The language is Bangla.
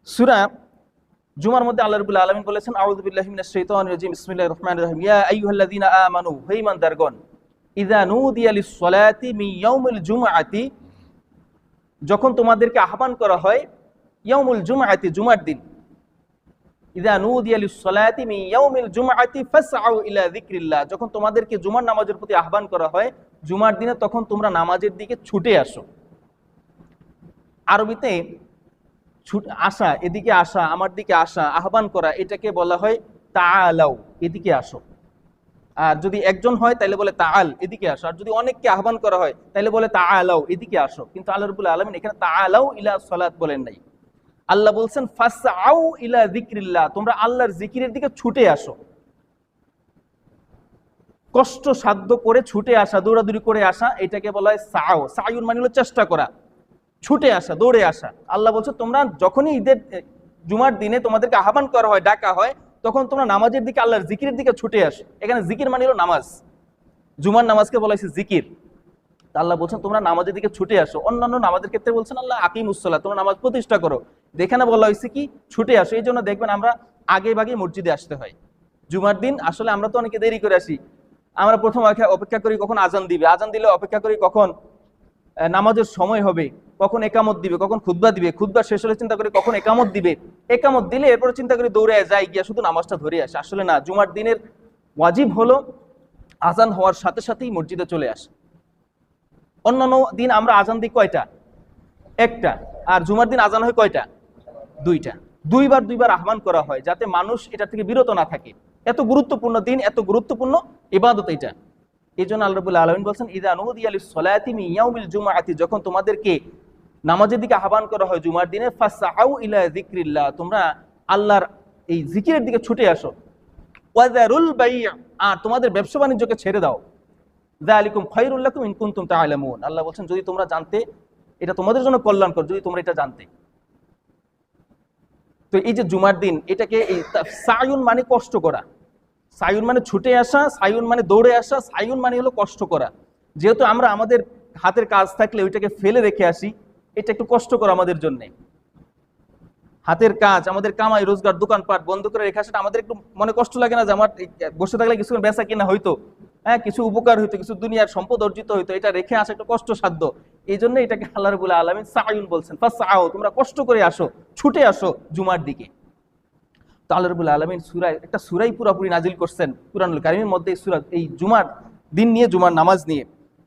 সূরা জুমার মধ্যে আল্লাহ রাব্বুল আলামিন বলেছেন, আউযু বিল্লাহি মিনাশ শাইতানির রাজিম, বিসমিল্লাহির রহমানির রহিম, ইয়া আইয়ুহাল্লাযীনা আমানু, হে ঈমানদারগণ, ইযা নুদিয়া লিস-সালাতি মিন ইয়াউমিল জুমআতি, যখন তোমাদেরকে আহ্বান করা হয় ইয়াউমুল জুমআতি, জুমার দিন, ইযা নুদিয়া লিস-সালাতি মিন ইয়াউমিল জুমআতি ফাসআউ ইলা যিকরিল্লাহ, যখন তোমাদেরকে জুমার নামাজের প্রতি আহ্বান করা হয় জুমার দিনে, তখন তোমরা নামাজের দিকে ছুটে আসো। আরবিতে আসা, এদিকে আসা, আমার দিকে আসা, আহ্বান করা, এটাকে বলা হয় তাআলাউ, এদিকে আসো। আর যদি একজন হয় তাহলে বলে তাআল, এদিকে আসো। আর যদি অনেককে আহ্বান করা হয় তাহলে বলে তাআলাউ, এদিকে আসো। কিন্তু আল্লাহ রাব্বুল আলামিন এখানে তাআলাউ ইলা সালাত বলেন নাই। আল্লাহ বলছেন ফাসআউ ইলা যিকরিল্লাহ, তোমরা আল্লাহর জিকিরের দিকে ছুটে আসো। কষ্ট সাধ্য করে ছুটে আসা, দৌড়াদৌড়ি করে আসা, এটাকে বলা হয় সাউ। সায়ুন মানে হলো চেষ্টা করা, ছুটে আসা, দৌড়ে আসা। আল্লাহ বলছে তোমরা যখনই ঈদের জুমার দিনে তোমাদেরকে আহ্বান করা হয়, ডাকা হয়, তখন তোমরা নামাজের দিকে, আল্লাহর জিকিরের দিকে ছুটে আসো। এখানে জিকির মানে হলো নামাজ, জুমার নামাজকে বলা হয়েছে জিকির। আল্লাহ বলছেন তোমরা নামাজের দিকে ছুটে আসো। অন্যান্য নামাজের ক্ষেত্রে বলছেন আল্লাহ আকিমুস সালাত, তোমরা নামাজ প্রতিষ্ঠা করো। এখানে বলা হয়েছে কি ছুটে আসো। এই জন্য দেখবেন আমরা আগে ভাগে মসজিদে আসতে হয় জুমার দিন। আসলে আমরা তো অনেকে দেরি করে আসি। আমরা প্রথম অপেক্ষা করি কখন আজান দিবে, আজান দিলে অপেক্ষা করি কখন নামাজের সময় হবে, কখন একামত দিবে, কখন খুতবা দিবে, খুতবা শেষ হলে চিন্তা করি কখন একামত দিবে, একামত দিলে এরপরে চিন্তা করি দৌড়ে যাই গিয়া শুধু নামাজটা ধরে আসে। আসলে না, জুমার দিনের ওয়াজিব হলো আজান হওয়ার সাথে সাথেই মসজিদে চলে আসে। অন্যান্য দিন আমরা আজান দিই কয়টা? একটা। আর জুমার দিন আজান হয় কয়টা? দুইটা। দুইবার আহ্বান করা হয় যাতে মানুষ এটা থেকে বিরত না থাকে। এত গুরুত্বপূর্ণ দিন, এত গুরুত্বপূর্ণ ইবাদত এটা। এই জন্য আল্লাহ রাব্বুল আলামিন বলছেন ইযা নুদিয়া লিস-সালাতি মিন ইয়াউমিল জুমআতি, যখন তোমাদেরকে নামাজের দিকে আহ্বান করা হয় জুমার দিনে, ফাসআউ ইলা যিকরিল্লাহ, তোমরা আল্লাহর এই জিকিরের দিকে ছুটে আসো। ওয়াযারুল বাই', আর তোমাদের ব্যবসা বাণিজ্যকে ছেড়ে দাও। যালিকুম খায়রুল লাকুম ইন কুনতুম তা'লামুন, আল্লাহ বলছেন যদি তোমরা জানতে, এটা তোমাদের জন্য কল্যাণকর যদি তোমরা এটা জানতে। তো এই যে জুমার দিন, এটাকে এই সায়ুন মানে কষ্ট করা, সায়ুন মানে ছুটে আসা, সায়ুন মানে দৌড়ে আসা, সায়ুন মানে হলো কষ্ট করা। যেহেতু আমরা আমাদের হাতের কাজ থাকলে ওইটাকে ফেলে রেখে আসি, এটা একটু কষ্ট করা আমাদের জন্য। হাতের কাজ, আমাদের কামাই রোজগার, দোকানপাট বন্ধ করে রেখে আসাটা আমাদের একটু মনে কষ্ট লাগে না যে আমার বসে থাকলে কিছু বেচা কিনা হইতো, হ্যাঁ কিছু উপকার হইতো, কিছু দুনিয়ার সম্পদ অর্জিত হইতো, এটা রেখে আসা একটু কষ্টসাধ্য। এই জন্য এটাকে আল্লাহ রাব্বুল আলামিন সায়ুন বলছেন। ফাসআউ, তোমরা কষ্ট করে আসো, ছুটে আসো জুমার দিকে। তো আল্লাহ রাব্বুল আলামিন একটা সূরাই পুরোপুরি নাজিল করছেন কুরআনুল কারীমের মধ্যে, এই জুমার দিন নিয়ে, জুমার নামাজ নিয়ে।